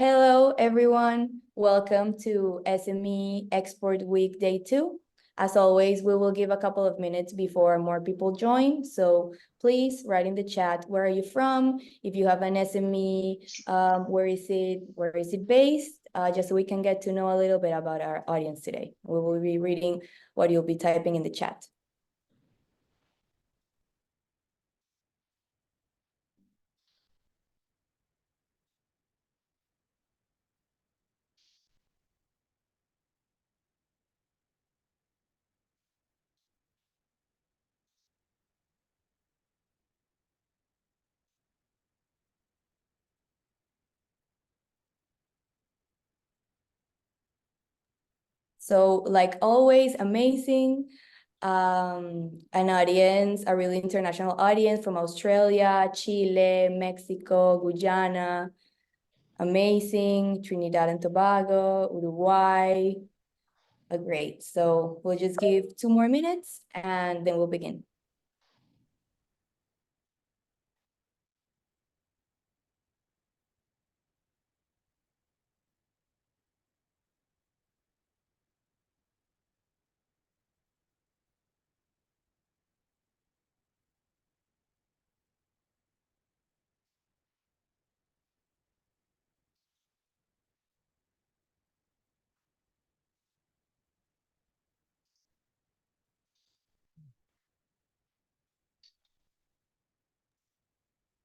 Hello, everyone. Welcome to SME Export Week Day 2. As always, we will give a couple of minutes before more people join. So please write in the chat, where are you from? If you have an SME, where is it based? Just so we can get to know a little bit about our audience today. We will be reading what you'll be typing in the chat. So like always, amazing. An audience, a really international audience from Australia, Chile, Mexico, Guyana, amazing, Trinidad and Tobago, Uruguay, great. So we'll just give 2 more minutes and then we'll begin.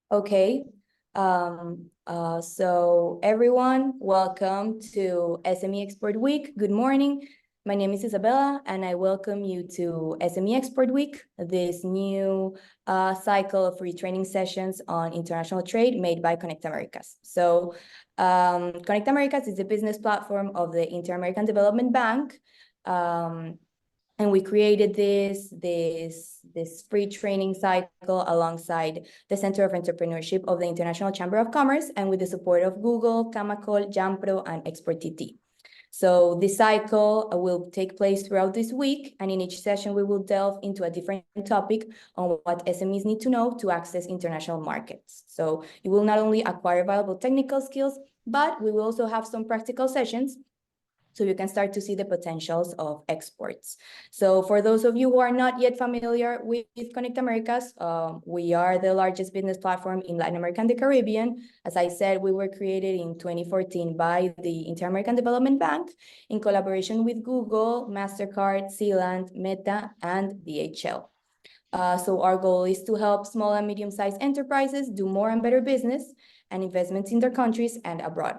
Okay, so everyone, welcome to SME Export Week. Good morning. My name is Isabella, and I welcome you to SME Export Week, this new cycle of free training sessions on international trade made by ConnectAmericas. So ConnectAmericas is a business platform of the Inter-American Development Bank. And we created this free training cycle alongside the Center of Entrepreneurship of the International Chamber of Commerce and with the support of Google, Camacol, Jampro, and ExportTT. So this cycle will take place throughout this week, and in each session we will delve into a different topic on what SMEs need to know to access international markets. So you will not only acquire valuable technical skills, but we will also have some practical sessions so you can start to see the potentials of exports. So for those of you who are not yet familiar with ConnectAmericas, we are the largest business platform in Latin America and the Caribbean. As I said, we were created in 2014 by the Inter-American Development Bank in collaboration with Google, MasterCard, Sealand, Meta, and DHL. So our goal is to help small and medium-sized enterprises do more and better business and investments in their countries and abroad.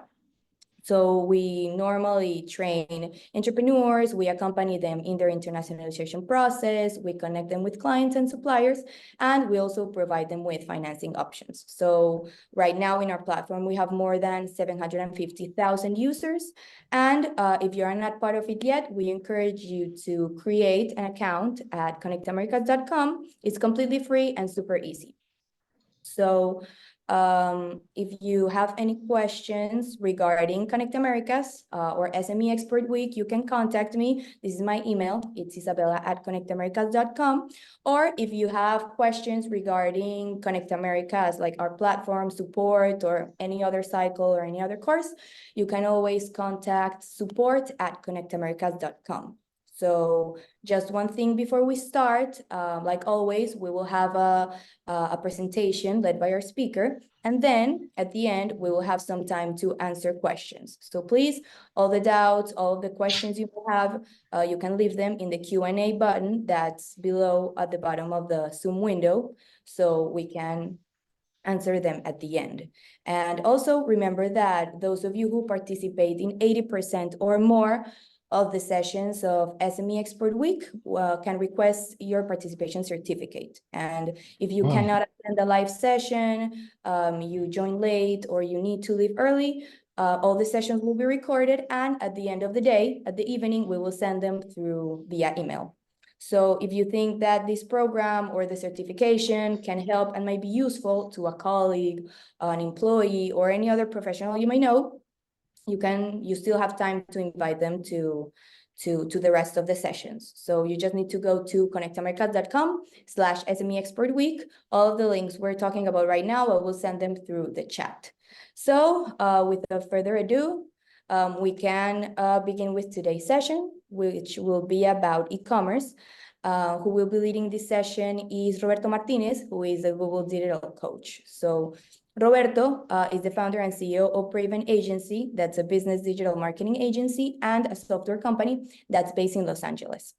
So we normally train entrepreneurs, we accompany them in their internationalization process, we connect them with clients and suppliers, and we also provide them with financing options. So right now in our platform, we have more than 750,000 users. And if you're not part of it yet, we encourage you to create an account at ConnectAmericas.com. It's completely free and super easy. So if you have any questions regarding ConnectAmericas or SME Export Week, you can contact me. This is my email. It's isabella@connectamericas.com. Or if you have questions regarding ConnectAmericas, like our platform support or any other cycle or any other course, you can always contact support@connectamericas.com. So just one thing before we start, like always, we will have a presentation led by our speaker. And then at the end, we will have some time to answer questions. So please, all the doubts, all of the questions you have, you can leave them in the Q&A button that's below at the bottom of the Zoom window, so we can answer them at the end. And also remember that those of you who participate in 80% or more of the sessions of SME Export Week can request your participation certificate. And if you cannot attend the live session, you join late, or you need to leave early, all the sessions will be recorded, and at the end of the day, at the evening, we will send them through via email. So if you think that this program or the certification can help and might be useful to a colleague, an employee, or any other professional you may know, you still have time to invite them to to the rest of the sessions. So you just need to go to connectamericas.com/SMExport week. All of the links we're talking about right now, I will send them through the chat. So without further ado, we can begin with today's session, which will be about e-commerce. Who will be leading this session is Roberto Martinez, who is a Google Digital Coach. So Roberto is the founder and CEO of Braven Agency. That's a business digital marketing agency and a software company that's based in Los Angeles.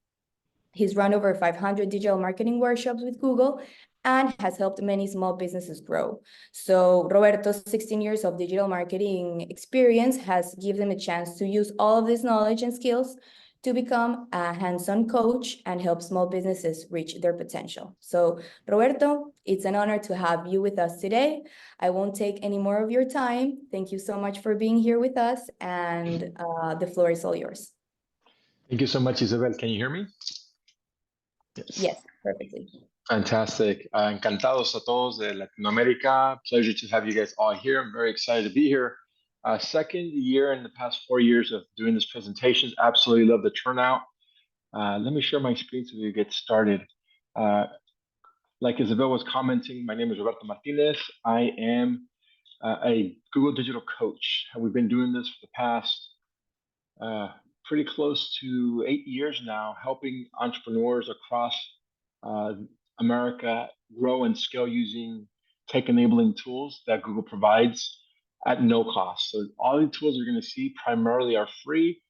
He's run over 500 digital marketing workshops with Google and has helped many small businesses grow. So Roberto's 16 years of digital marketing experience has given him a chance to use all of this knowledge and skills to become a hands-on coach and help small businesses reach their potential. So Roberto, it's an honor to have you with us today. I won't take any more of your time. Thank you so much for being here with us, and the floor is all yours. Thank you so much, Isabel. Can you hear me? Yes, perfectly. Fantastic. Encantados a todos de Latinoamérica. Pleasure to have you guys all here. I'm very excited to be here. Second year in the past 4 years of doing this presentation. Absolutely love the turnout. Let me share my screen so we get started. Like Isabel was commenting, my name is Roberto Martinez. I am a Google Digital Coach. We've been doing this for the past pretty close to 8 years now, helping entrepreneurs across America grow and scale using tech-enabling tools that Google provides at no cost. So all the tools you're going to see primarily are free.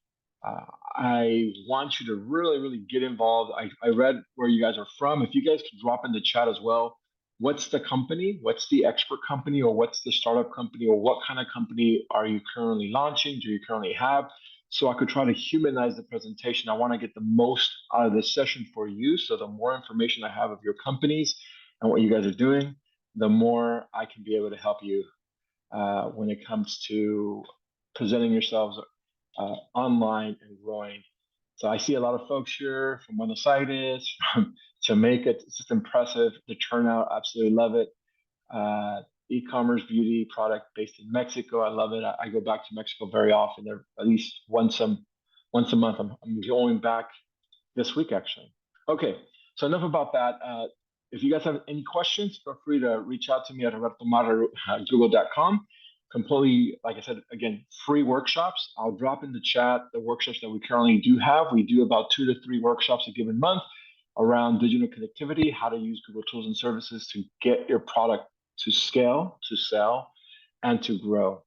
I want you to really get involved. I read where you guys are from. If you guys could drop in the chat as well, what's the company, what's the expert company, or what's the startup company, or what kind of company are you currently launching, do you currently have? So I could try to humanize the presentation. I want to get the most out of this session for you. So the more information I have of your companies and what you guys are doing, the more I can be able to help you when it comes to presenting yourselves online and growing. So I see a lot of folks here from Buenos Aires, from Jamaica. It's just impressive. The turnout, absolutely love it. E-commerce beauty product based in Mexico. I love it. I go back to Mexico very often. There at least once a month. I'm going back this week actually. Okay, so enough about that. If you guys have any questions, feel free to reach out to me at robertomar@google.com. Completely, like I said, again, free workshops. I'll drop in the chat the workshops that we currently do have. We do about 2 to 3 workshops a given month around digital connectivity, how to use Google tools and services to get your product to scale, to sell, and to grow.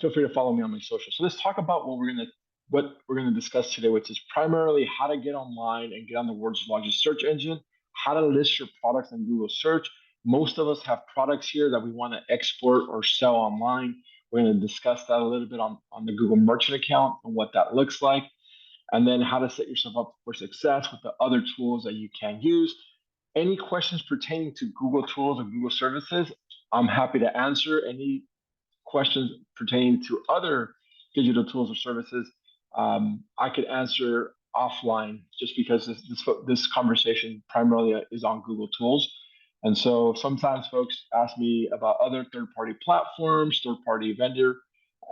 Feel free to follow me on my social. So let's talk about what we're gonna discuss today, which is primarily how to get online and get on the world's largest search engine, how to list your products in Google search. Most of us have products here that we want to export or sell online. We're going to discuss that a little bit on the Google Merchant account and what that looks like, and then how to set yourself up for success with the other tools that you can use. Any questions pertaining to Google tools or Google services, I'm happy to answer. Any questions pertaining to other digital tools or services, I could answer offline, just because this conversation primarily is on Google tools. And so sometimes folks ask me about other third-party platforms, third-party vendor,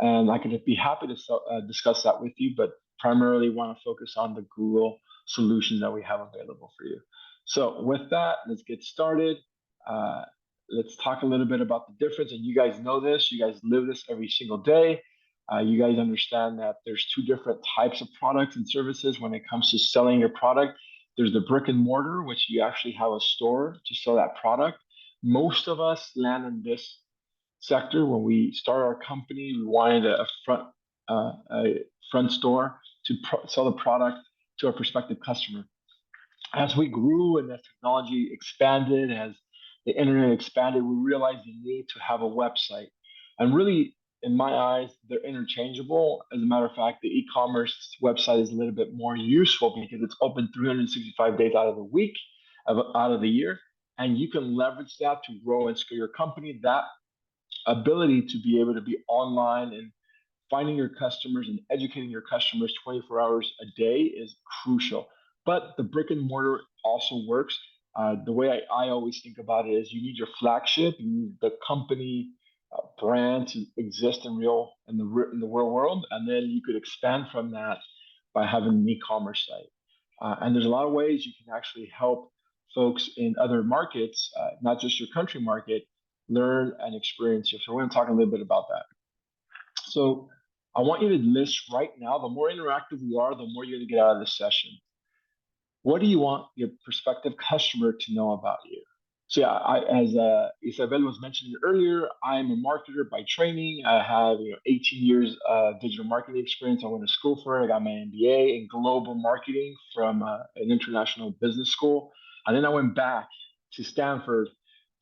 and I could be happy to discuss that with you, but primarily want to focus on the Google solutions that we have available for you. So with that, let's get started. Let's talk a little bit about the difference. And you guys know this, you guys live this every single day. You guys understand that there's 2 different types of products and services when it comes to selling your product. There's the brick and mortar, which you actually have a store to sell that product. Most of us land in this sector. When we start our company, we wanted a front store to sell the product to a prospective customer. As we grew and as technology expanded, as the internet expanded, we realized the need to have a website. And really, in my eyes, they're interchangeable. As a matter of fact, the e-commerce website is a little bit more useful because it's open 365 days out of the week, out of the year. And you can leverage that to grow and scale your company. That ability to be able to be online and finding your customers and educating your customers 24 hours a day is crucial. But the brick and mortar also works. The way I always think about it is you need your flagship, you need the company brand to exist in the real world, and then you could expand from that by having an e-commerce site. And there's a lot of ways you can actually help folks in other markets, not just your country market, learn and experience it. So we're going to talk a little bit about that. So I want you to list right now, the more interactive we are, the more you're going to get out of this session. What do you want your prospective customer to know about you? So yeah, as Isabel was mentioning earlier, I'm a marketer by training. I have 18 years digital marketing experience. I went to school for it. I got my MBA in global marketing from an international business school. And then I went back to Stanford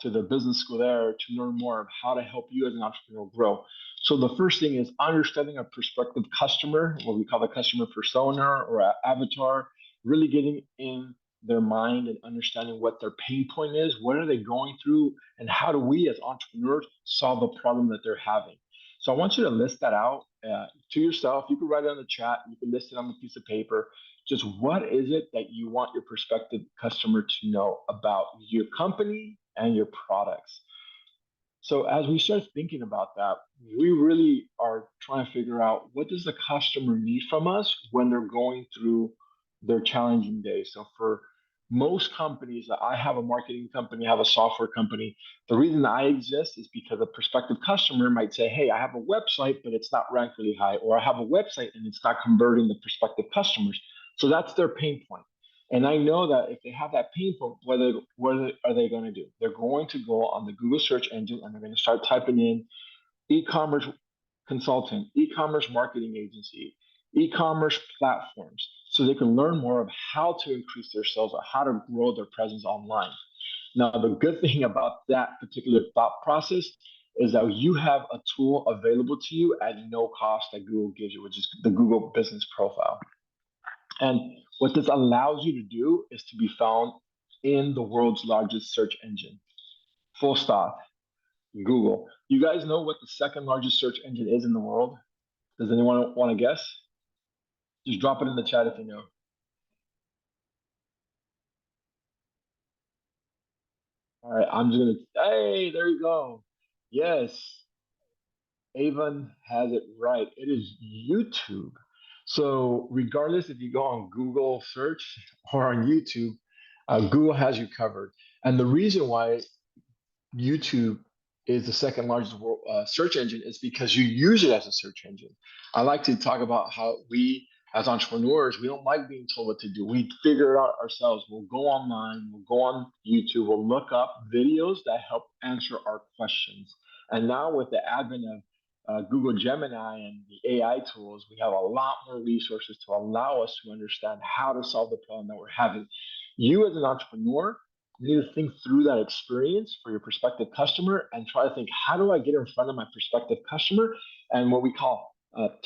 to the business school there to learn more of how to help you as an entrepreneur grow. So the first thing is understanding a prospective customer, what we call the customer persona or avatar, really getting in their mind and understanding what their pain point is, what are they going through, and how do we as entrepreneurs solve the problem that they're having. So I want you to list that out to yourself. You can write it on the chat. You can list it on a piece of paper. Just what is it that you want your prospective customer to know about your company and your products? So as we start thinking about that, we really are trying to figure out what does the customer need from us when they're going through their challenging days. So for most companies, I have a marketing company, I have a software company. The reason I exist is because a prospective customer might say, hey, I have a website, but it's not ranked really high, or I have a website and it's not converting the prospective customers. So that's their pain point. And I know that if they have that pain point, what are they going to do? They're going to go on the Google search engine and they're going to start typing in e-commerce consultant, e-commerce marketing agency, e-commerce platforms, so they can learn more of how to increase their sales or how to grow their presence online. Now, the good thing about that particular thought process is that you have a tool available to you at no cost that Google gives you, which is the Google Business Profile. And what this allows you to do is to be found in the world's largest search engine. Full stop. Google. You guys know what the second largest search engine is in the world? Does anyone want to guess? Just drop it in the chat if you know. All right, I'm just gonna. Hey, there you go. Yes, Avon has it right. It is YouTube. So regardless if you go on Google search or on YouTube, Google has you covered. And the reason why YouTube is the second largest search engine is because you use it as a search engine. I like to talk about how we, as entrepreneurs, we don't like being told what to do. We figure it out ourselves. We'll go online, we'll go on YouTube, we'll look up videos that help answer our questions. And now with the advent of Google Gemini and the AI tools, we have a lot more resources to allow us to understand how to solve the problem that we're having. You as an entrepreneur, you need to think through that experience for your prospective customer and try to think, how do I get in front of my prospective customer and what we call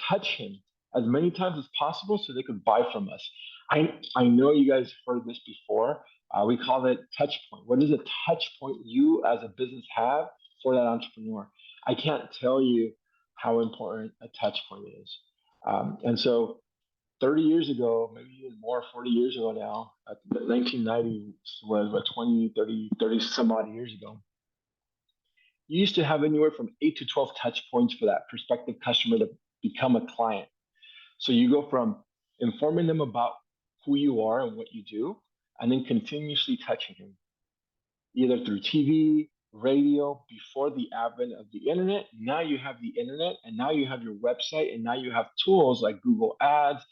touch him as many times as possible so they could buy from us. I know you guys heard this before. We call it touch point. What is a touch point you as a business have for that entrepreneur? I can't tell you how important a touch point is. And so 30 years ago, maybe even more, 40 years ago now, 1990 was what, 20, 30 some odd years ago. You used to have anywhere from 8 to 12 touch points for that prospective customer to become a client. So you go from informing them about who you are and what you do, and then continuously touching him, either through TV, radio, before the advent of the internet. Now you have the internet, and now you have your website, and now you have tools like Google Ads,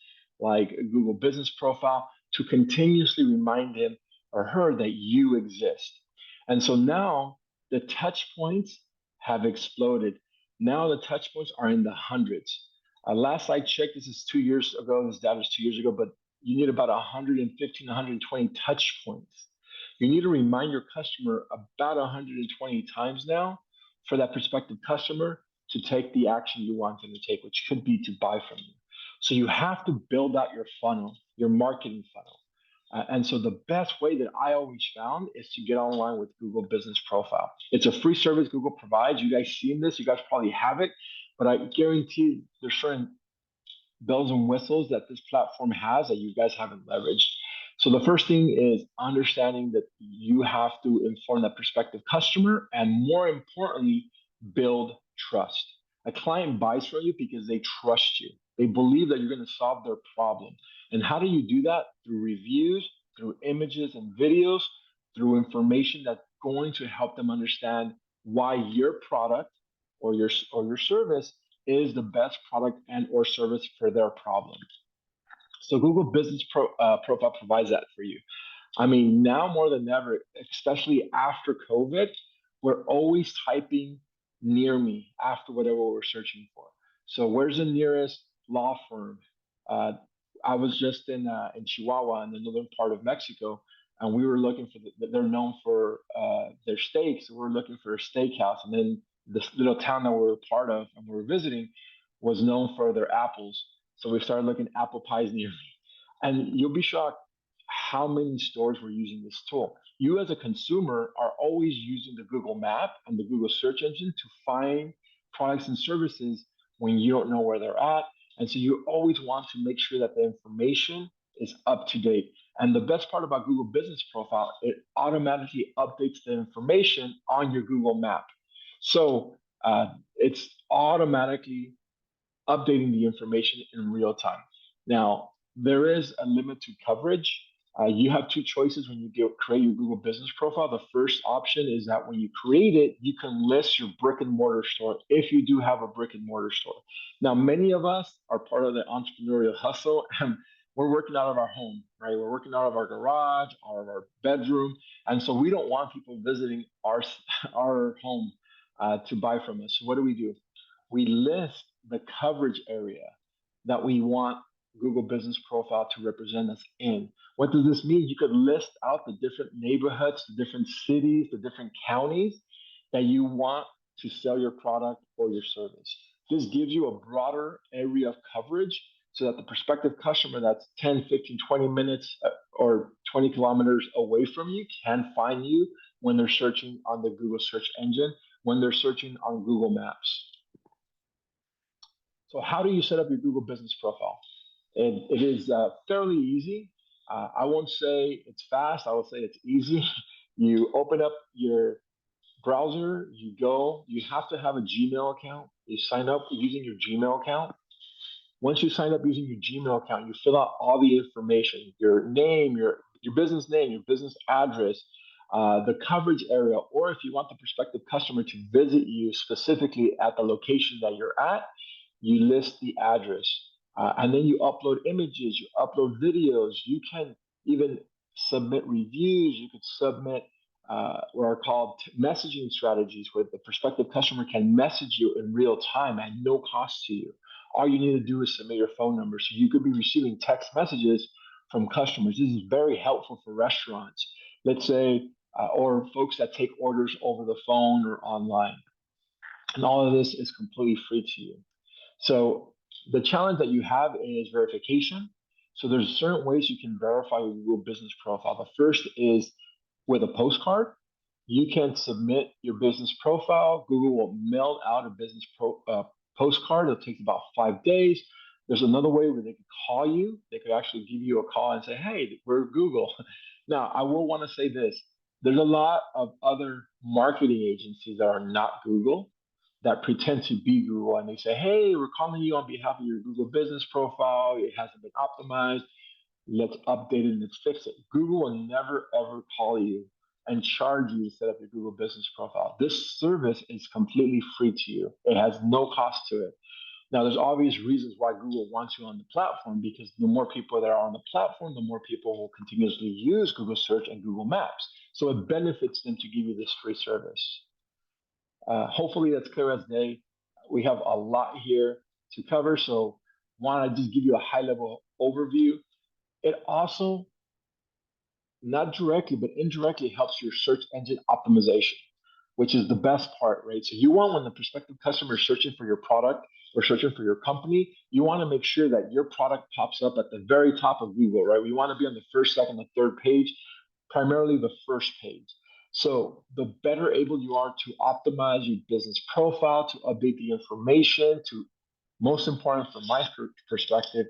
like Google Business Profile, to continuously remind him or her that you exist. And so now the touch points have exploded. Now the touch points are in the hundreds. Last I checked, this is 2 years ago, this data is 2 years ago, but you need about 115, 120 touch points. You need to remind your customer about 120 times now for that prospective customer to take the action you want them to take, which could be to buy from you. So you have to build out your funnel, your marketing funnel. And so the best way that I always found is to get online with Google Business Profile. It's a free service Google provides. You guys seen this, you guys probably have it, but I guarantee there's certain bells and whistles that this platform has that you guys haven't leveraged. So the first thing is understanding that you have to inform that prospective customer and, more importantly, build trust. A client buys from you because they trust you. They believe that you're going to solve their problem. And how do you do that? Through reviews, through images and videos, through information that's going to help them understand why your product or your service is the best product and or service for their problem. So Google Business Profile provides that for you. I mean, now more than ever, especially after COVID, we're always typing near me after whatever we're searching for. So where's the nearest law firm? Uh, I was just in Chihuahua, in the northern part of Mexico, and we were looking for they're known for their steaks. So we're looking for a steakhouse, and then this little town that we were part of and we were visiting was known for their apples. So we started looking apple pies near me, and you'll be shocked how many stores were using this tool. You as a consumer are always using the Google map and the Google search engine to find products and services when you don't know where they're at. And so you always want to make sure that the information is up to date. And the best part about Google Business Profile, it automatically updates the information on your Google map. So it's automatically updating the information in real time. Now, there is a limit to coverage. You have two choices when you create your Google Business Profile. The first option is that when you create it, you can list your brick and mortar store if you do have a brick and mortar store. Now, many of us are part of the entrepreneurial hustle, and we're working out of our home, right? We're working out of our garage, out of our bedroom, and so we don't want people visiting our home to buy from us. So what do? We list the coverage area that we want Google Business Profile to represent us in. What does this mean? You could list out the different neighborhoods, the different cities, the different counties that you want to sell your product or your service. This gives you a broader area of coverage so that the prospective customer that's 10, 15, 20 minutes or 20 kilometers away from you can find you when they're searching on the Google search engine, when they're searching on Google Maps. So how do you set up your Google Business Profile? It is fairly easy. I won't say it's fast. I will say it's easy. You open up your browser, you have to have a Gmail account. You sign up using your Gmail account. Once you sign up using your Gmail account, you fill out all the information, your name, your business name, your business address, the coverage area, or if you want the prospective customer to visit you specifically at the location that you're at, you list the address. And then you upload images, you upload videos, you can even submit reviews, you could submit what are called messaging strategies where the prospective customer can message you in real time at no cost to you. All you need to do is submit your phone number. So you could be receiving text messages from customers. This is very helpful for restaurants, let's say, or folks that take orders over the phone or online. And all of this is completely free to you. So the challenge that you have is verification. So there's certain ways you can verify your Google Business Profile. The first is with a postcard. You can submit your business profile. Google will mail out a business postcard. It'll take about 5 days. There's another way where they could call you. They could actually give you a call and say, hey, we're Google. Now, I will want to say this. There's a lot of other marketing agencies that are not Google that pretend to be Google, and they say, hey, we're calling you on behalf of your Google Business Profile. It hasn't been optimized. Let's update it and let's fix it. Google will never, ever call you and charge you to set up your Google Business Profile. This service is completely free to you. It has no cost to it. Now, there's obvious reasons why Google wants you on the platform, because the more people that are on the platform, the more people will continuously use Google Search and Google Maps. So it benefits them to give you this free service. Hopefully that's clear as day. We have a lot here to cover, so want to just give you a high-level overview. It also, not directly, but indirectly helps your search engine optimization, which is the best part, right? So you want, when the prospective customer is searching for your product or searching for your company, you want to make sure that your product pops up at the very top of Google, right? We want to be on the first, second, the third page, primarily the first page. So the better able you are to optimize your business profile, to update the information, to, most important from my perspective,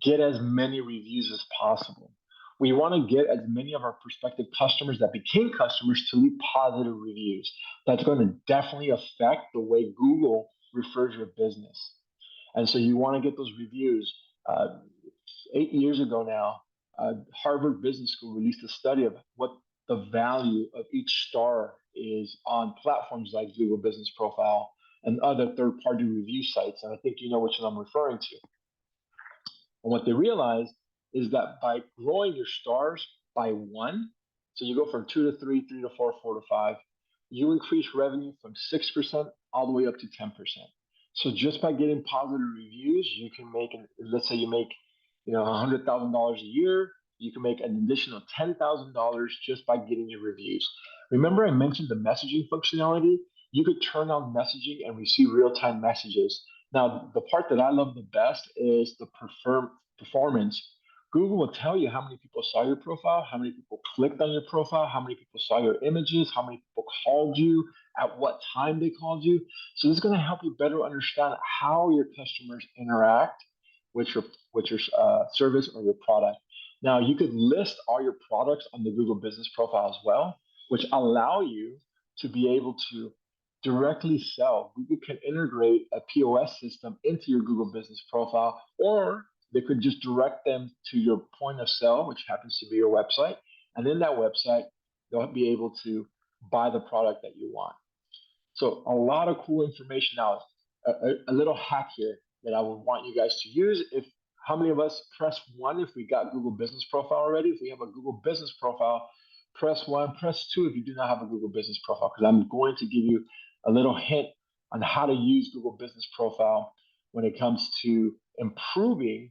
get as many reviews as possible. We want to get as many of our prospective customers that became customers to leave positive reviews. That's going to definitely affect the way Google refers your business. And so you want to get those reviews. 8 years ago now, Harvard Business School released a study of what the value of each star is on platforms like Google Business Profile and other third-party review sites. And I think you know which one I'm referring to. And what they realized is that by growing your stars by one, so you go from 2 to 3, 3 to 4, 4 to 5, you increase revenue from 6% all the way up to 10%. So just by getting positive reviews, you can make, let's say you make, $100,000 a year, you can make an additional $10,000 just by getting your reviews. Remember I mentioned the messaging functionality? You could turn on messaging and receive real-time messages. Now, the part that I love the best is the performance. Google will tell you how many people saw your profile, how many people clicked on your profile, how many people saw your images, how many people called you, at what time they called you. So this is going to help you better understand how your customers interact with your service or your product. Now, you could list all your products on the Google Business Profile as well, which allow you to be able to directly sell. Google can integrate a POS system into your Google Business Profile, or they could just direct them to your point of sale, which happens to be your website. And in that website, they'll be able to buy the product that you want. So a lot of cool information. Now, a little hack here that I would want you guys to use. How many of us press 1 if we got Google Business Profile already? If we have a Google Business Profile, press 1, press 2 if you do not have a Google Business Profile, because I'm going to give you a little hint on how to use Google Business Profile when it comes to improving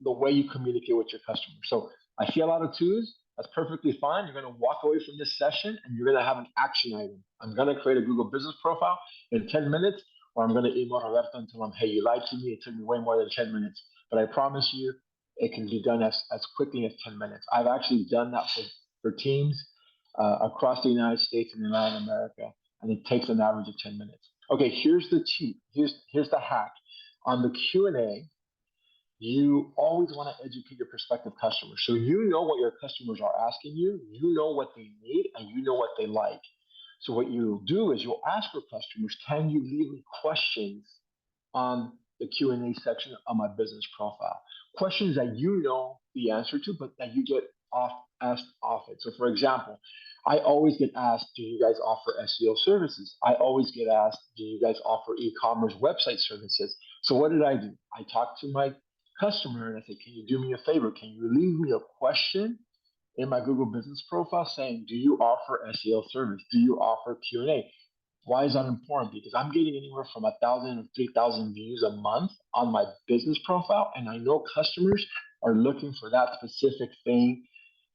the way you communicate with your customers. So I see a lot of 2s. That's perfectly fine. You're going to walk away from this session and you're going to have an action item. I'm going to create a Google Business Profile in 10 minutes, or I'm going to email Roberto and tell him, hey, you lied to me. It took me way more than 10 minutes. But I promise you, it can be done as quickly as 10 minutes. I've actually done that for teams across the United States and in Latin America, and it takes an average of 10 minutes. Okay, here's the cheat. Here's the hack. On the Q&A, you always want to educate your prospective customers. So you know what your customers are asking you, you know what they need, and you know what they like. So what you'll do is you'll ask your customers, can you leave me questions on the Q&A section of my business profile? Questions that you know the answer to, but that you get asked often. So for example, I always get asked, do you guys offer SEO services? I always get asked, do you guys offer e-commerce website services? So what did I do? I talked to my customer and I said, can you do me a favor? Can you leave me a question in my Google Business Profile saying, do you offer SEO service? Do you offer Q&A? Why is that important? Because I'm getting anywhere from 1,000 to 3,000 views a month on my business profile, and I know customers are looking for that specific thing,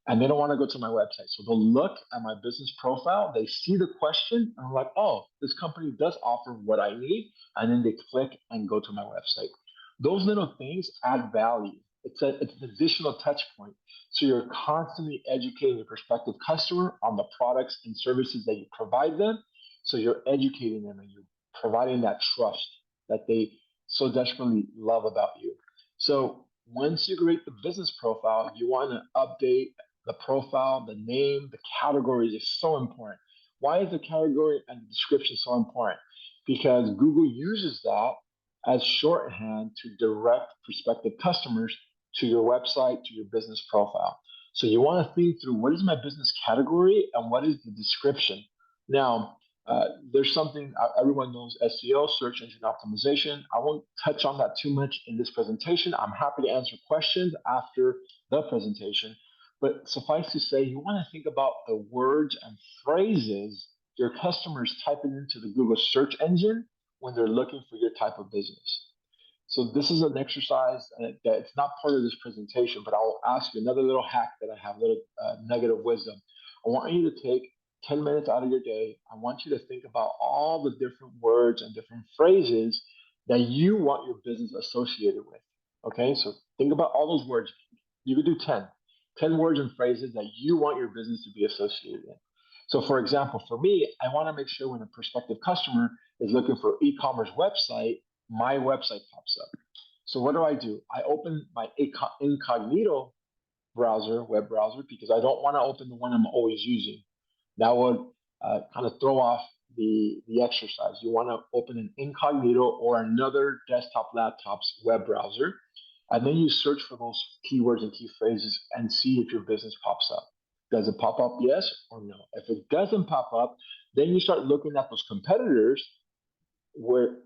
and they don't want to go to my website. So they'll look at my business profile, they see the question, and I'm like, oh, this company does offer what I need, and then they click and go to my website. Those little things add value. It's an additional touch point. So you're constantly educating your prospective customer on the products and services that you provide them. So you're educating them and you're providing that trust that they so desperately love about you. So once you create the business profile, you want to update the profile, the name, the categories is so important. Why is the category and the description so important? Because Google uses that as shorthand to direct prospective customers to your website, to your business profile. So you want to think through, what is my business category and what is the description? Now, there's something everyone knows, SEO, search engine optimization. I won't touch on that too much in this presentation. I'm happy to answer questions after the presentation. But suffice to say, you want to think about the words and phrases your customers type into the Google search engine when they're looking for your type of business. So this is an exercise that it's not part of this presentation, but I'll ask you another little hack that I have, a little nugget of wisdom. I want you to take 10 minutes out of your day. I want you to think about all the different words and different phrases that you want your business associated with. Okay, so think about all those words. You could do 10 words and phrases that you want your business to be associated in. So for example, for me, I want to make sure when a prospective customer is looking for e-commerce website, my website pops up. So what do? I open my incognito browser, web browser, because I don't want to open the one I'm always using. That would kind of throw off the exercise. You want to open an incognito or another desktop laptop's web browser, and then you search for those keywords and key phrases and see if your business pops up. Does it pop up, yes or no? If it doesn't pop up, then you start looking at those competitors where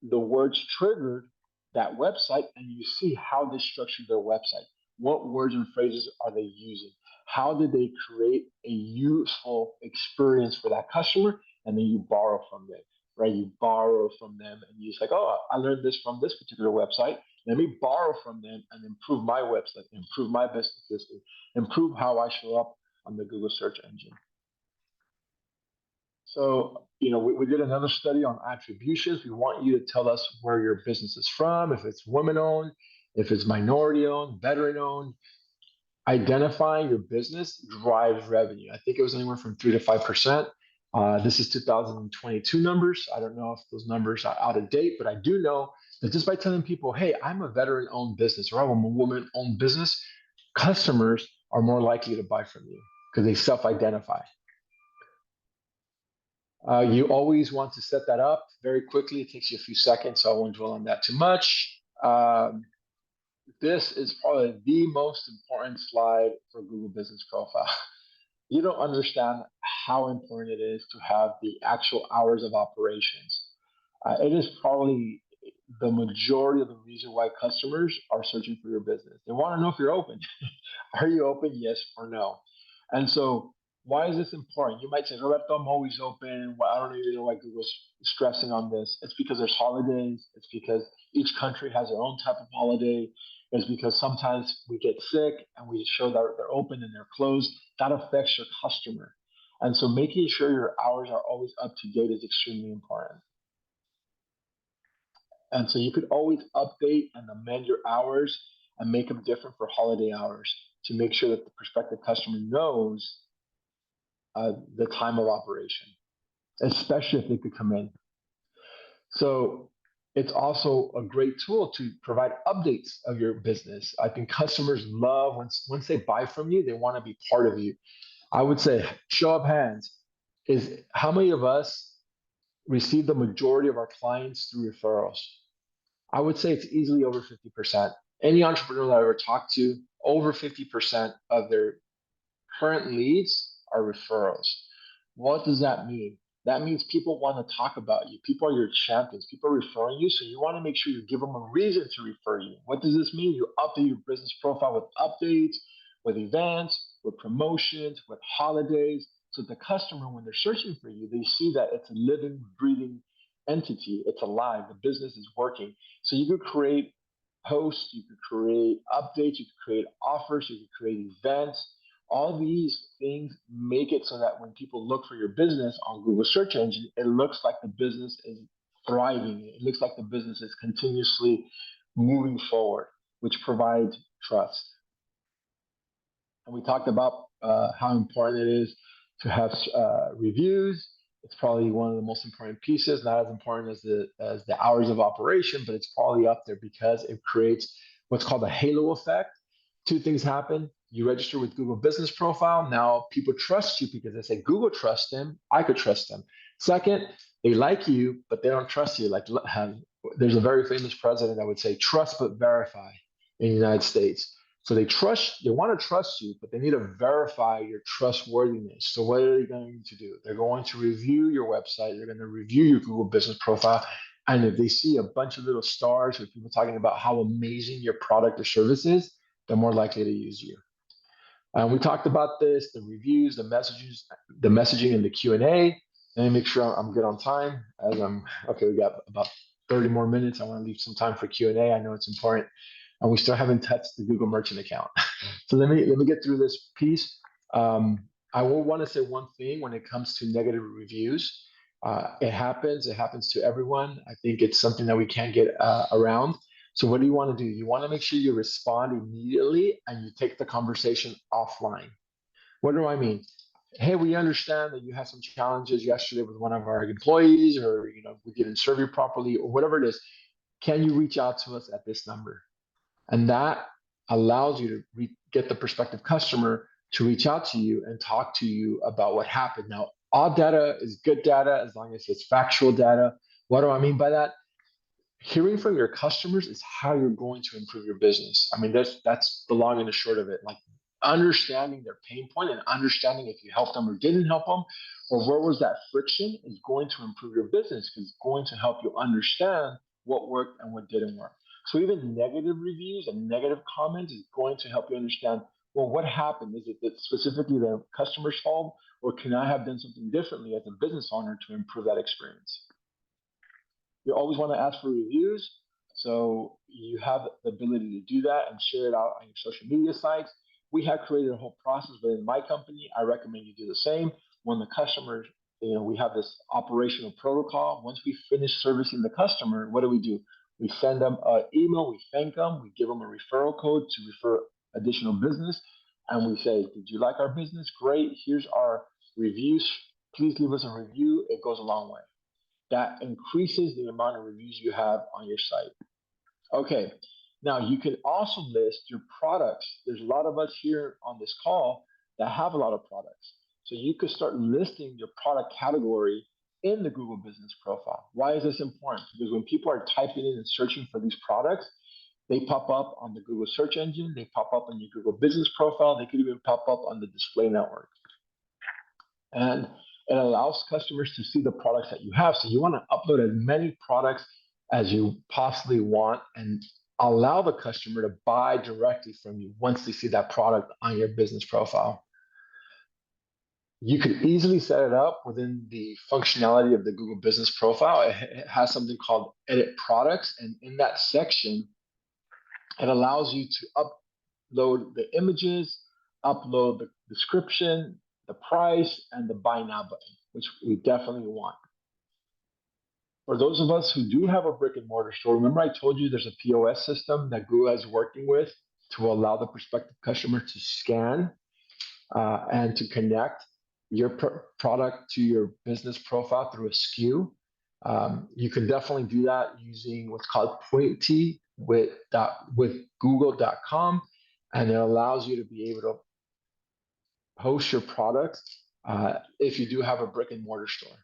the words triggered that website, and you see how they structured their website. What words and phrases are they using? How did they create a useful experience for that customer? And then you borrow from them, right? You borrow from them, and you're just like, oh, I learned this from this particular website. Let me borrow from them and improve my website, improve my business system, improve how I show up on the Google search engine. So, we did another study on attributions. We want you to tell us where your business is from, if it's women-owned, if it's minority-owned, veteran-owned. Identifying your business drives revenue. I think it was anywhere from 3 to 5%. This is 2022 numbers. I don't know if those numbers are out of date, but I do know that just by telling people, hey, I'm a veteran-owned business or I'm a woman-owned business, customers are more likely to buy from you because they self-identify. You always want to set that up very quickly. It takes you a few seconds, so I won't dwell on that too much. This is probably the most important slide for Google Business Profile. You don't understand how important it is to have the actual hours of operations. It is probably the majority of the reason why customers are searching for your business. They want to know if you're open. Are you open? Yes or no. And so why is this important? You might say, Roberto, I'm always open. I don't even know why Google's stressing on this. It's because there's holidays. It's because each country has their own type of holiday. It's because sometimes we get sick and we show that they're open and they're closed. That affects your customer. And so making sure your hours are always up to date is extremely important. And so you could always update and amend your hours and make them different for holiday hours to make sure that the prospective customer knows the time of operation, especially if they could come in. So it's also a great tool to provide updates of your business. I think customers love once they buy from you, they want to be part of you. I would say, show of hands, is how many of us receive the majority of our clients through referrals? I would say it's easily over 50%. Any entrepreneur that I ever talked to, over 50% of their current leads are referrals. What does that mean? That means people want to talk about you. People are your champions. People are referring you. So you want to make sure you give them a reason to refer you. What does this mean? You update your business profile with updates, with events, with promotions, with holidays. So the customer, when they're searching for you, they see that it's a living, breathing entity. It's alive. The business is working. So you could create posts, you could create updates, you could create offers, you could create events. All these things make it so that when people look for your business on Google search engine, it looks like the business is thriving. It looks like the business is continuously moving forward, which provides trust. And we talked about how important it is to have reviews. It's probably one of the most important pieces, not as important as the hours of operation, but it's probably up there because it creates what's called a halo effect. Two things happen. You register with Google Business Profile. Now people trust you because they say, Google trusts them. I could trust them. Second, they like you, but they don't trust you. There's a very famous president that would say, trust but verify in the United States. So they want to trust you, but they need to verify your trustworthiness. So what are they going to do? They're going to review your website. They're going to review your Google Business Profile. And if they see a bunch of little stars with people talking about how amazing your product or service is, they're more likely to use you. We talked about this, the reviews, the messaging and the Q&A. Let me make sure I'm good on time. We got about 30 more minutes. I want to leave some time for Q&A. I know it's important. And we still haven't touched the Google Merchant account. So let me get through this piece. I will want to say one thing when it comes to negative reviews. It happens to everyone. I think it's something that we can't get around. So what do you want to do? You want to make sure you respond immediately and you take the conversation offline. What do I mean? Hey, we understand that you had some challenges yesterday with one of our employees, or we didn't serve you properly, or whatever it is. Can you reach out to us at this number? And that allows you to get the prospective customer to reach out to you and talk to you about what happened. Now, All data is good data as long as it's factual data. What do I mean by that? Hearing from your customers is how you're going to improve your business. I mean, that's the long and the short of it. Like understanding their pain point and understanding if you helped them or didn't help them, or where was that friction, is going to improve your business because it's going to help you understand what worked and what didn't work. So even negative reviews and negative comments is going to help you understand, well, what happened? Is it that specifically the customer's fault, or can I have done something differently as a business owner to improve that experience? You always want to ask for reviews, so you have the ability to do that and share it out on your social media sites. We have created a whole process within my company. I recommend you do the same. When the customer, we have this operational protocol. Once we finish servicing the customer, what do? We send them an email, we thank them, we give them a referral code to refer additional business, and we say, did you like our business? Great, here's our reviews. Please leave us a review. It goes a long way. That increases the amount of reviews you have on your site. Okay, now you can also list your products. There's a lot of us here on this call that have a lot of products. So you could start listing your product category in the Google Business Profile. Why is this important? Because when people are typing in and searching for these products, they pop up on the Google search engine, they pop up on your Google Business Profile, they could even pop up on the display network. And it allows customers to see the products that you have. So you want to upload as many products as you possibly want and allow the customer to buy directly from you once they see that product on your business profile. You could easily set it up within the functionality of the Google Business Profile. It has something called Edit Products. And in that section, it allows you to upload the images, upload the description, the price, and the buy now button, which we definitely want. For those of us who do have a brick and mortar store, remember I told you there's a POS system that Google is working with to allow the prospective customer to scan and to connect your product to your business profile through a SKU. You can definitely do that using what's called Pointy with google.com, and it allows you to be able to host your products if you do have a brick and mortar store.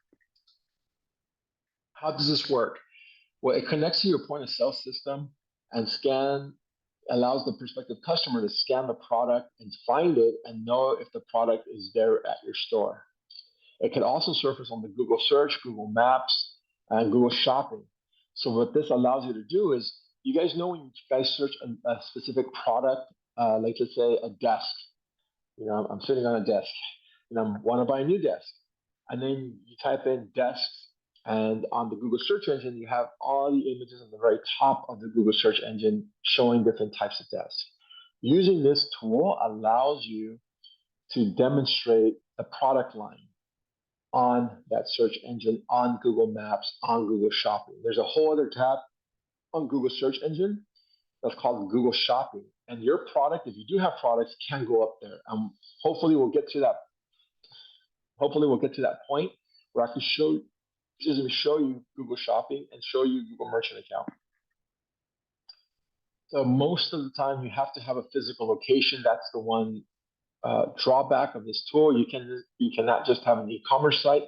How does this work? Well, it connects to your point of sale system and allows the prospective customer to scan the product and find it and know if the product is there at your store. It can also surface on the Google search, Google Maps, and Google Shopping. So what this allows you to do is, you guys know when you guys search a specific product, like let's say a desk. I'm sitting on a desk and I want to buy a new desk. And then you type in desks, and on the Google search engine, you have all the images on the very top of the Google search engine showing different types of desks. Using this tool allows you to demonstrate the product line on that search engine, on Google Maps, on Google Shopping. There's a whole other tab on Google search engine that's called Google Shopping. And your product, if you do have products, can go up there. Hopefully we'll get to that point where I can show you Google Shopping and show you Google Merchant Account. So most of the time you have to have a physical location. That's the one drawback of this tool. You cannot just have an e-commerce site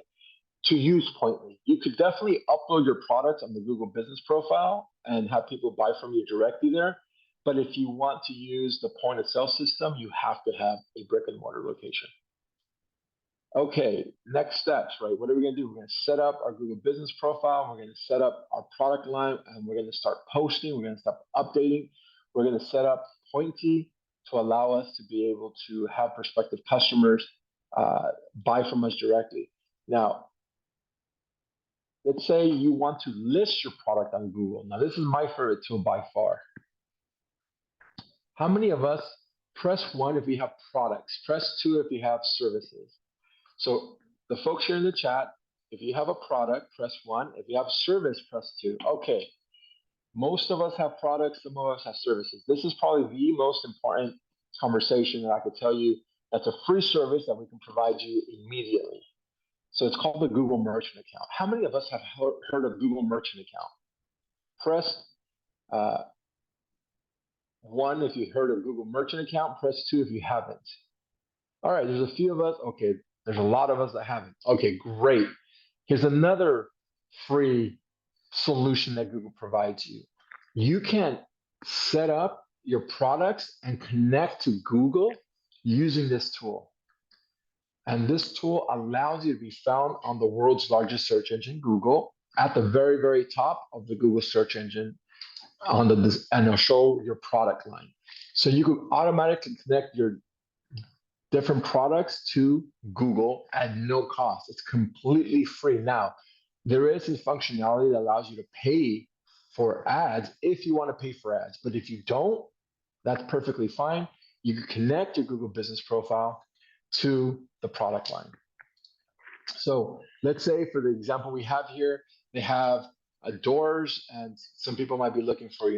to use Pointy. You could definitely upload your products on the Google Business Profile and have people buy from you directly there. But if you want to use the point of sale system, you have to have a brick and mortar location. Okay, next steps, right? What are we going to do? We're going to set up our Google Business Profile. We're going to set up our product line, and we're going to start posting. We're going to start updating. We're going to set up Pointy to allow us to be able to have prospective customers buy from us directly. Now, let's say you want to list your product on Google. Now, this is my favorite tool by far. How many of us press 1 if we have products, press 2 if we have services? So the folks here in the chat, if you have a product, press 1. If you have service, press 2. Okay, most of us have products, some of us have services. This is probably the most important conversation that I could tell you. That's a free service that we can provide you immediately. So it's called the Google Merchant Account. How many of us have heard of Google Merchant Account? Press 1 if you heard of Google Merchant Account, press 2 if you haven't. All right, there's a few of us. Okay, There's a lot of us that haven't. Okay, great. Here's another free solution that Google provides you. You can set up your products and connect to Google using this tool. And this tool allows you to be found on the world's largest search engine, Google, at the very, very top of the Google search engine and it'll show your product line. So you can automatically connect your different products to Google at no cost. It's completely free. Now, there is a functionality that allows you to pay for ads if you want to pay for ads. But if you don't, that's perfectly fine. You can connect your Google business profile to the product line. So let's say for the example we have here, they have doors, and some people might be looking for,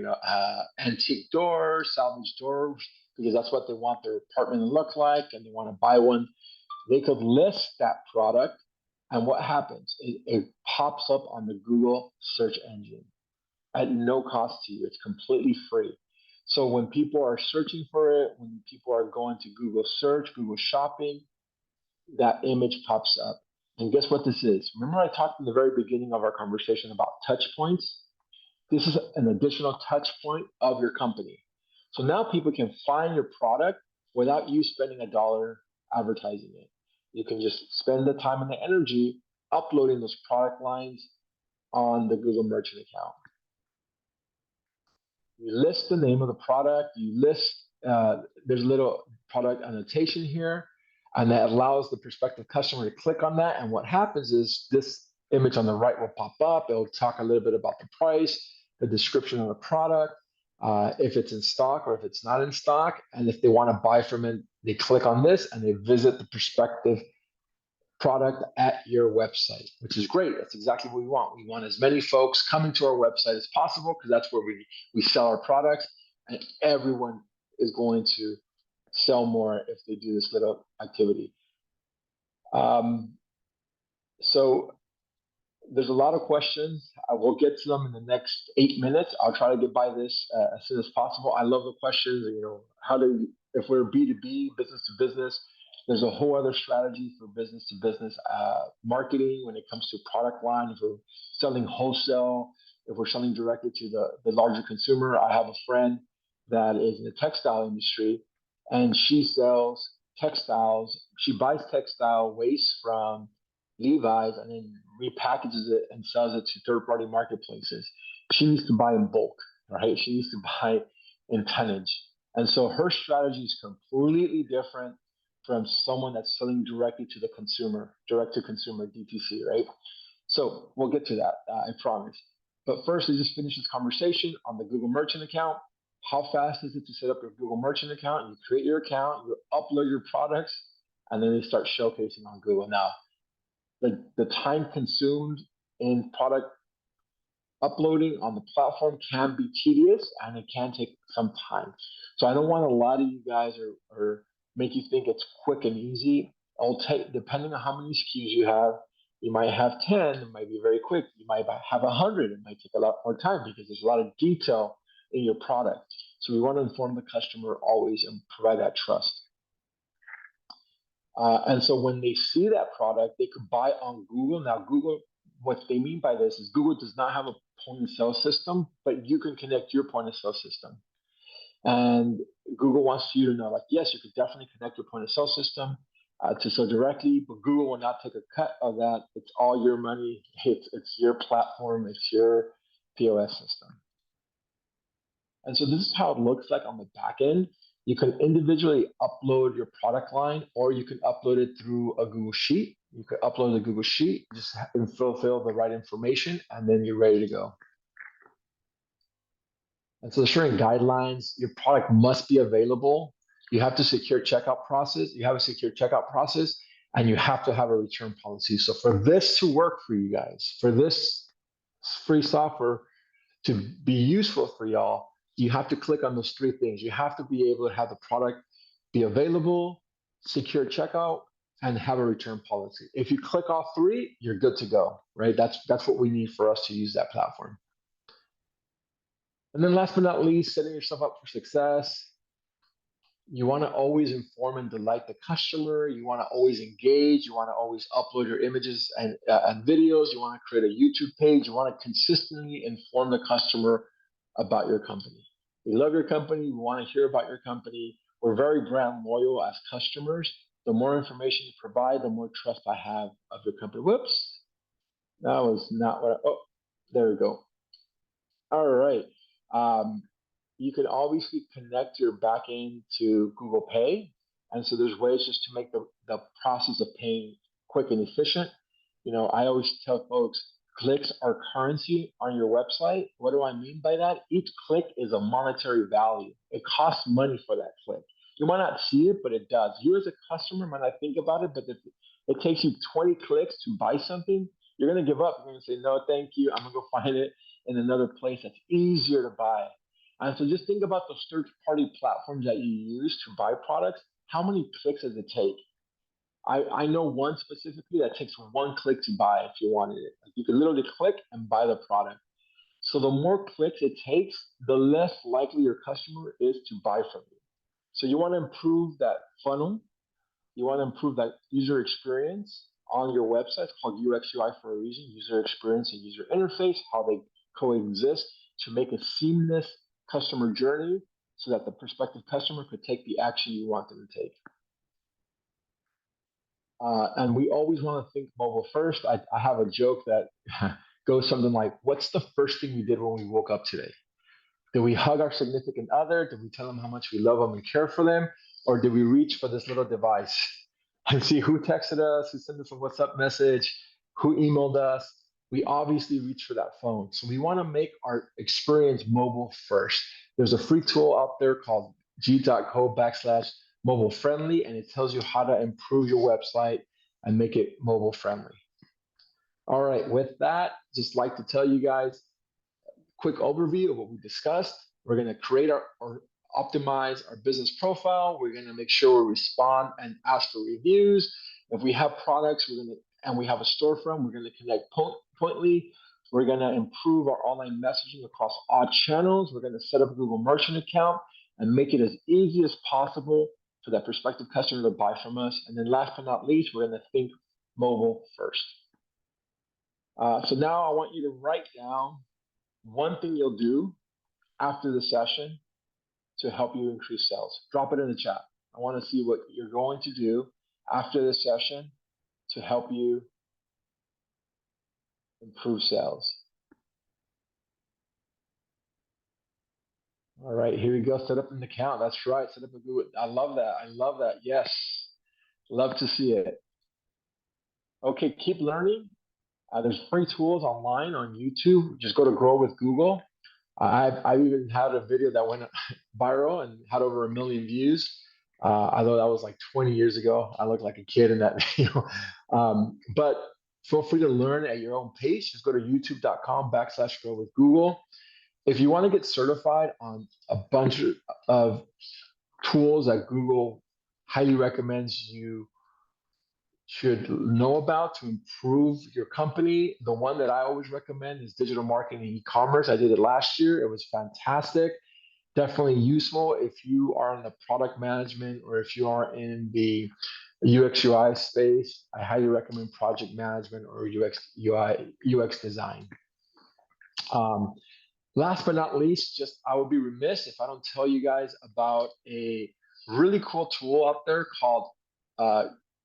antique doors, salvage doors, because that's what they want their apartment to look like, and they want to buy one. They could list that product, and what happens? It pops up on the Google search engine at no cost to you. It's completely free. So when people are searching for it, when people are going to Google search, Google shopping, that image pops up. And guess what this is? Remember I talked in the very beginning of our conversation about touch points? This is an additional touch point of your company. So now people can find your product without you spending $1 advertising it. You can just spend the time and the energy uploading those product lines on the Google Merchant account. You list the name of the product, you list, there's a little product annotation here, and that allows the prospective customer to click on that. And what happens is this image on the right will pop up. It'll talk a little bit about the price, the description of the product, if it's in stock or if it's not in stock. And if they want to buy from it, they click on this and they visit the prospective product at your website, which is great. That's exactly what we want. We want as many folks coming to our website as possible because that's where we sell our products, and everyone is going to sell more if they do this little activity. So there's a lot of questions. I will get to them in the next 8 minutes. I'll try to get by this as soon as possible. I love the questions. If we're B2B, business to business, there's a whole other strategy for business to business marketing when it comes to product line. If we're selling wholesale, if we're selling directly to the larger consumer. I have a friend that is in the textile industry, and she sells textiles. She buys textile waste from Levi's and then repackages it and sells it to third-party marketplaces. She needs to buy in bulk, right? She needs to buy in tonnage. And so her strategy is completely different from someone that's selling directly to the consumer, direct to consumer, DTC, right? So we'll get to that, I promise. But first, I just finished this conversation on the Google Merchant account. How fast is it to set up your Google Merchant account? You create your account, you upload your products, and then they start showcasing on Google. Now, the time consumed in product uploading on the platform can be tedious, and it can take some time. So I don't want a lot of you guys or make you think it's quick and easy. It'll take, depending on how many SKUs you have, you might have 10, it might be very quick. You might have 100, it might take a lot more time because there's a lot of detail in your product. So we want to inform the customer always and provide that trust. And so when they see that product, they could buy on Google. Now, Google, what they mean by this is Google does not have a point of sale system, but you can connect your point of sale system. And Google wants you to know, like, yes, you could definitely connect your point of sale system to sell directly, but Google will not take a cut of that. It's all your money. It's your platform. It's your POS system. And so this is how it looks like on the back end. You can individually upload your product line, or you can upload it through a Google Sheet. You can upload a Google Sheet, just fulfill the right information, and then you're ready to go. And so the sharing guidelines, your product must be available. You have to secure checkout process. You have a secure checkout process, and you have to have a return policy. So for this to work for you guys, for this free software to be useful for y'all, you have to click on those 3 things. You have to be able to have the product be available, secure checkout, and have a return policy. If you click all 3, you're good to go, right? That's what we need for us to use that platform. And then last but not least, setting yourself up for success. You want to always inform and delight the customer. You want to always engage. You want to always upload your images and videos. You want to create a YouTube page. You want to consistently inform the customer about your company. We love your company. We want to hear about your company. We're very brand loyal as customers. The more information you provide, the more trust I have of your company. Whoops, that was not what oh, there we go. All right. You can obviously connect your backend to Google Pay. And so there's ways just to make the process of paying quick and efficient. I always tell folks, clicks are currency on your website. What do I mean by that? Each click is a monetary value. It costs money for that click. You might not see it, but it does. You as a customer might not think about it, but if it takes you 20 clicks to buy something, you're going to give up. You're going to say, no, thank you. I'm going to go find it in another place that's easier to buy. And so just think about the third-party platforms that you use to buy products. How many clicks does it take? I know one specifically that takes one click to buy if you wanted it. You can literally click and buy the product. So the more clicks it takes, the less likely your customer is to buy from you. So you want to improve that funnel. You want to improve that user experience on your website. It's called UX UI for a reason, user experience and user interface, how they coexist to make a seamless customer journey so that the prospective customer could take the action you want them to take. And we always want to think mobile first. I have a joke that goes something like, what's the first thing we did when we woke up today? Did we hug our significant other? Did we tell them how much we love them and care for them? Or did we reach for this little device and see who texted us, who sent us a WhatsApp message, who emailed us? We obviously reach for that phone. So we want to make our experience mobile first. There's a free tool out there called g.co/mobile friendly, and it tells you how to improve your website and make it mobile friendly. All right, with that, just like to tell you guys, quick overview of what we discussed. We're going to create or optimize our business profile. We're going to make sure we respond and ask for reviews. If we have products, and we have a storefront, we're going to connect Pointy. We're going to improve our online messaging across all channels. We're going to set up a Google Merchant account and make it as easy as possible for that prospective customer to buy from us. And then last but not least, we're going to think mobile first. So now I want you to write down one thing you'll do after the session to help you increase sales. Drop it in the chat. I want to see what you're going to do after the session to help you improve sales. All right, here we go. Set up an account. That's right. Set up a Google. I love that. I love that. Yes. Love to see it. Okay, keep learning. There's free tools online on YouTube. Just go to Grow with Google. I even had a video that went viral and had over 1 million views. Although that was like 20 years ago. I looked like a kid in that video. But feel free to learn at your own pace. Just go to youtube.com/Grow with Google. If you want to get certified on a bunch of tools that Google highly recommends you should know about to improve your company, the one that I always recommend is digital marketing and e-commerce. I did it last year. It was fantastic. Definitely useful if you are in the product management or if you are in the UX UI space. I highly recommend project management or UX design. Last but not least, I would be remiss if I don't tell you guys about a really cool tool out there called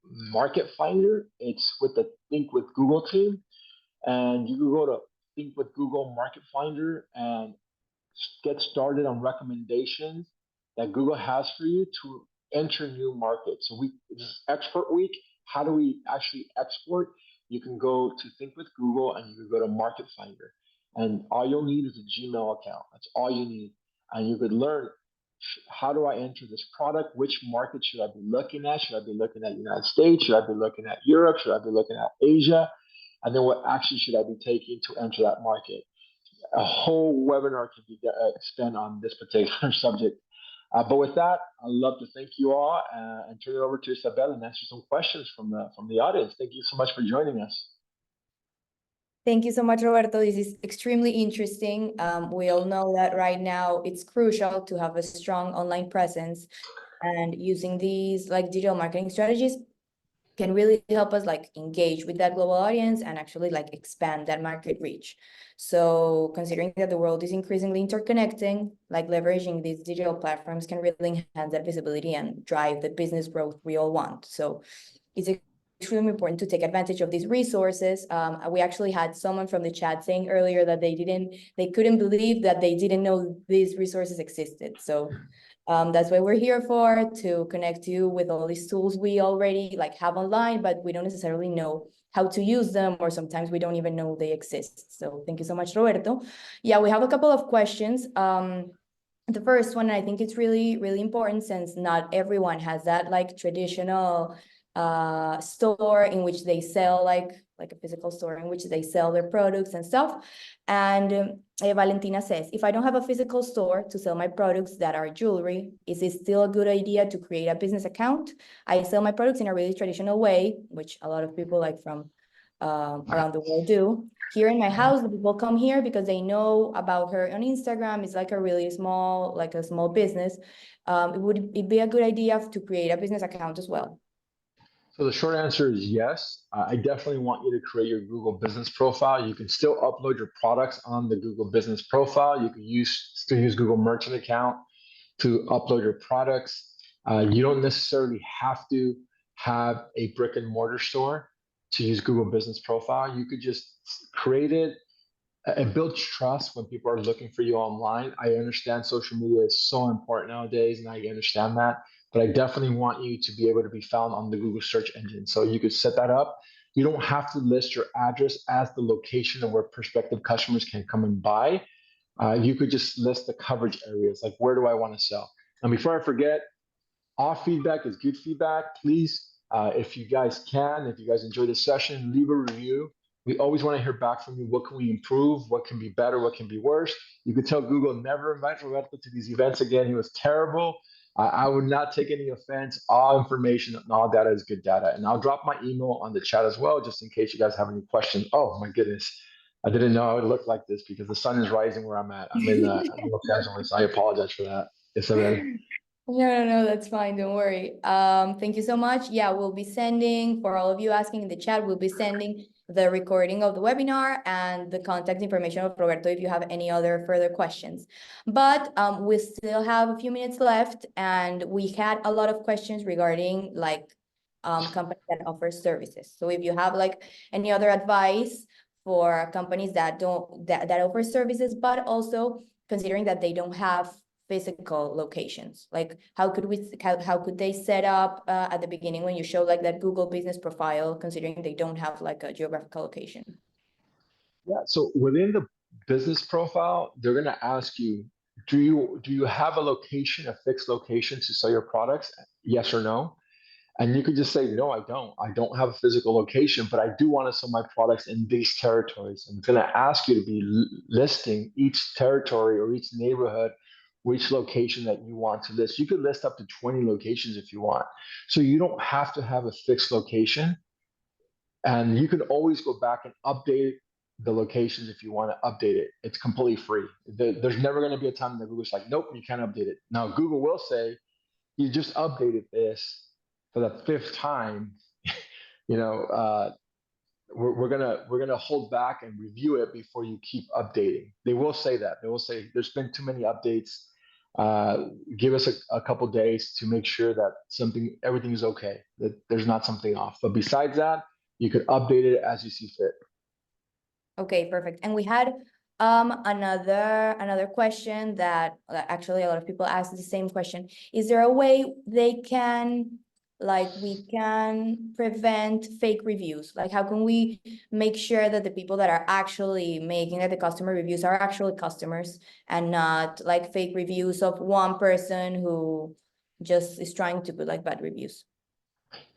Market Finder. It's with the Think with Google team, and you can go to Think with Google Market Finder and get started on recommendations that Google has for you to enter new markets. So this is Export Week. How do we actually export? You can go to Think with Google and you can go to Market Finder, and all you'll need is a Gmail account. That's all you need, and you could learn, how do I enter this product? Which market should I be looking at? Should I be looking at the United States? Should I be looking at Europe? Should I be looking at Asia? And then what action should I be taking to enter that market? A whole webinar can be spent on this particular subject. But with that, I'd love to thank you all and turn it over to Isabel and answer some questions from the audience. Thank you so much for joining us. Thank you so much, Roberto. This is extremely interesting. We all know that right now it's crucial to have a strong online presence. And using these like digital marketing strategies can really help us like engage with that global audience and actually like expand that market reach. So considering that the world is increasingly interconnecting, like leveraging these digital platforms can really enhance that visibility and drive the business growth we all want. So it's extremely important to take advantage of these resources. We actually had someone from the chat saying earlier that they couldn't believe that they didn't know these resources existed. So that's what we're here for, to connect you with all these tools we already like have online, but we don't necessarily know how to use them, or sometimes we don't even know they exist. So thank you so much, Roberto. Yeah, we have a couple of questions. The first one, I think it's really, really important, since not everyone has that like traditional store in which they sell like a physical store in which they sell their products and stuff. And Valentina says, if I don't have a physical store to sell my products that are jewelry, is it still a good idea to create a business account? I sell my products in a really traditional way, which a lot of people like from around the world do. Here in my house, the people come here because they know about her on Instagram. It's like a really small, like a small business. Would it be a good idea to create a business account as well? So the short answer is yes. I definitely want you to create your Google business profile. You can still upload your products on the Google business profile. You can still use Google Merchant account to upload your products. You don't necessarily have to have a brick and mortar store to use Google business profile. You could just create it. It builds trust when people are looking for you online. I understand social media is so important nowadays, and I understand that, but I definitely want you to be able to be found on the Google search engine. So you could set that up. You don't have to list your address as the location of where prospective customers can come and buy. You could just list the coverage areas, like where do I want to sell. And before I forget, all feedback is good feedback. Please, if you guys enjoy this session, leave a review. We always want to hear back from you. What can we improve? What can be better? What can be worse? You could tell Google, never invite Roberto to these events again. He was terrible. I would not take any offense. All information and all data is good data. And I'll drop my email on the chat as well, just in case you guys have any questions. Oh my goodness. I didn't know I would look like this because the sun is rising where I'm at. I'm in Los Angeles. I apologize for that, Isabel. No, that's fine. Don't worry. Thank you so much. Yeah, we'll be sending, for all of you asking in the chat, we'll be sending the recording of the webinar and the contact information of Roberto if you have any other further questions. But we still have a few minutes left, and we had a lot of questions regarding like companies that offer services. So if you have like any other advice for companies that offer services, but also considering that they don't have physical locations, like how could they set up at the beginning when you show like that Google business profile, considering they don't have like a geographical location? Yeah, so within the business profile, they're going to ask you, do you have a location, a fixed location to sell your products? Yes or no? And you could just say, no, I don't. I don't have a physical location, but I do want to sell my products in these territories. And it's going to ask you to be listing each territory or each neighborhood, which location that you want to list. You could list up to 20 locations if you want. So you don't have to have a fixed location. And you can always go back and update the locations if you want to update it. It's completely free. There's never going to be a time that Google's like, nope, you can't update it. Now, Google will say, you just updated this for the fifth time. you know, we're gonna hold back and review it before you keep updating. They will say that. They will say there's been too many updates. Give us a couple days to make sure that everything is okay, that there's not something off. But besides that, you could update it as you see fit. Okay, perfect. And we had another question that actually a lot of people asked the same question. Is there a way we can prevent fake reviews? Like, how can we make sure that the people that are actually making that the customer reviews are actually customers and not like fake reviews of one person who just is trying to put like bad reviews?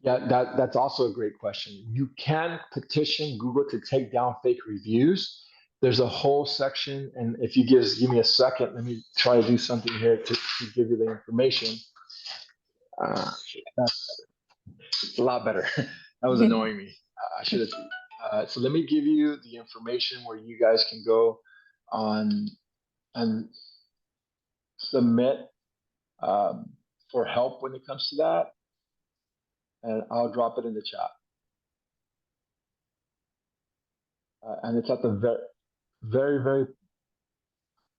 Yeah, that's also a great question. You can petition Google to take down fake reviews. There's a whole section, and if you give me a second, let me try to do something here to give you the information. That's a lot better. That was annoying me. I should have. So let me give you the information where you guys can go on and submit for help when it comes to that, and I'll drop it in the chat. And it's at the very,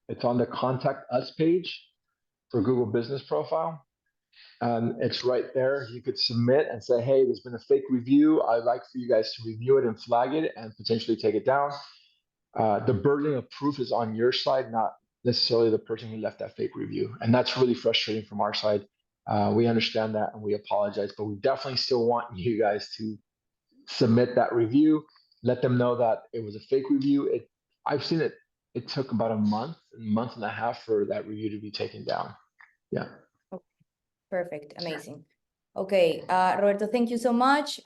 it's on the contact us page for Google Business Profile. And it's right there. You could submit and say, hey, there's been a fake review. I'd like for you guys to review it and flag it and potentially take it down. The burden of proof is on your side, not necessarily the person who left that fake review. And that's really frustrating from our side. We understand that and we apologize, but we definitely still want you guys to submit that review. Let them know that it was a fake review. I've seen it. It took about a month and a half for that review to be taken down. Yeah. Perfect. Amazing. Okay, Roberto, thank you so much.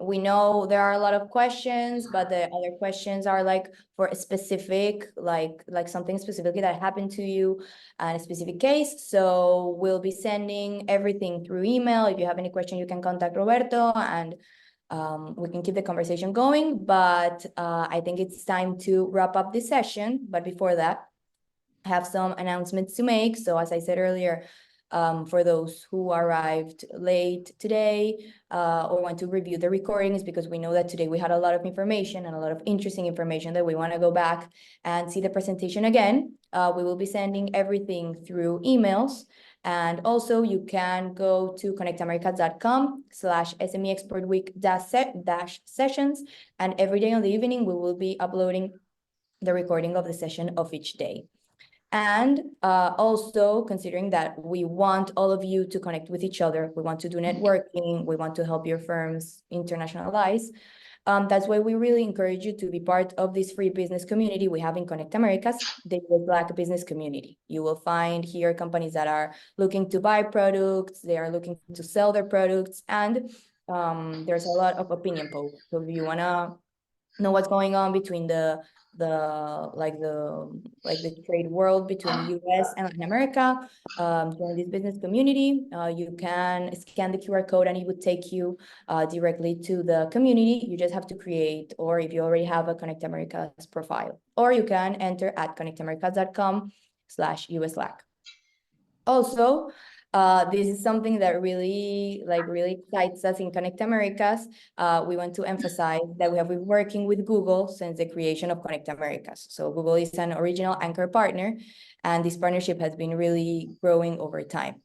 We know there are a lot of questions, but the other questions are like for a specific, like something specifically that happened to you and a specific case. So we'll be sending everything through email. If you have any question, you can contact Roberto and we can keep the conversation going. But I think it's time to wrap up this session. But before that, I have some announcements to make. So as I said earlier, for those who arrived late today or want to review the recordings, because we know that today we had a lot of information and a lot of interesting information that we want to go back and see the presentation again. We will be sending everything through emails. And also you can go to connectamericas.com/SMExport-week-sessions. And every day on the evening, we will be uploading the recording of the session of each day. And also considering that we want all of you to connect with each other, we want to do networking, we want to help your firms internationalize. That's why we really encourage you to be part of this free business community we have in ConnectAmericas, the Black business community. You will find here companies that are looking to buy products, they are looking to sell their products, and there's a lot of opinion polls. So if you wanna know what's going on between the trade world between US and Latin America, join this business community. You can scan the QR code and it would take you directly to the community. You just have to create, or if you already have a ConnectAmericas profile, or you can enter at connectamericas.com/USLAC. Also, this is something that really excites us in ConnectAmericas. We want to emphasize that we have been working with Google since the creation of ConnectAmericas. So Google is an original anchor partner, and this partnership has been really growing over time.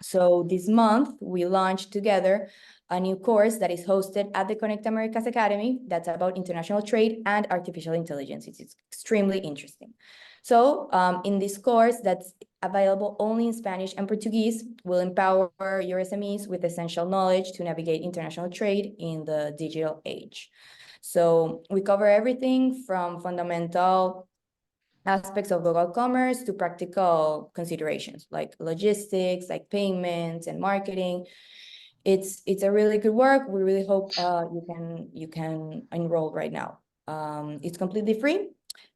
So this month, we launched together a new course that is hosted at the ConnectAmericas Academy that's about international trade and artificial intelligence. It's extremely interesting. So in this course that's available only in Spanish and Portuguese, we'll empower your SMEs with essential knowledge to navigate international trade in the digital age. So we cover everything from fundamental aspects of local commerce to practical considerations like logistics, like payments and marketing. It's a really good work. We really hope you can enroll right now. It's completely free,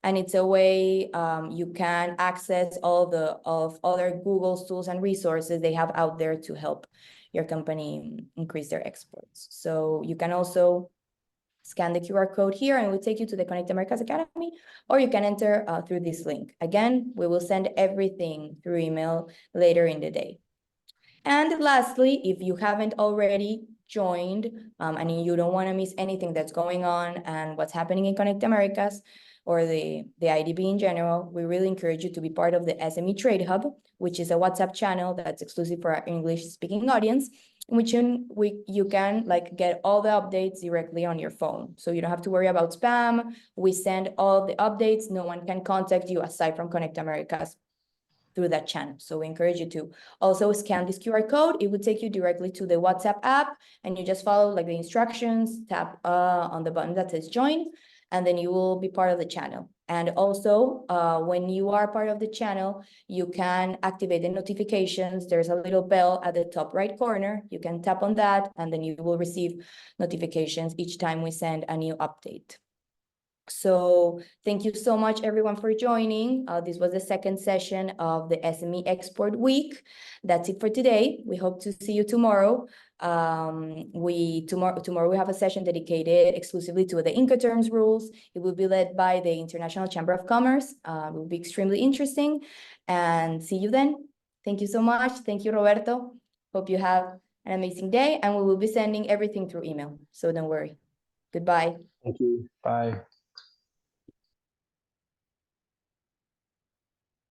and it's a way you can access all of other Google's tools and resources they have out there to help your company increase their exports. So you can also scan the QR code here and it will take you to the ConnectAmericas Academy, or you can enter through this link. Again, we will send everything through email later in the day. And lastly, if you haven't already joined and you don't want to miss anything that's going on and what's happening in ConnectAmericas or the IDB in general, we really encourage you to be part of the SME Trade Hub, which is a WhatsApp channel that's exclusive for our English-speaking audience, in which you can get all the updates directly on your phone. So you don't have to worry about spam. We send all the updates. No one can contact you aside from ConnectAmericas through that channel. So we encourage you to also scan this QR code. It would take you directly to the WhatsApp app, and you just follow the instructions, tap on the button that says join, and then you will be part of the channel. And also, when you are part of the channel, you can activate the notifications. There's a little bell at the top right corner. You can tap on that, and then you will receive notifications each time we send a new update. So thank you so much, everyone, for joining. This was the second session of the SME Export Week. That's it for today. We hope to see you tomorrow. Tomorrow we have a session dedicated exclusively to the Incoterms rules. It will be led by the International Chamber of Commerce. It will be extremely interesting. And see you then. Thank you so much. Thank you, Roberto. Hope you have an amazing day, and we will be sending everything through email, so don't worry. Goodbye. Thank you. Bye.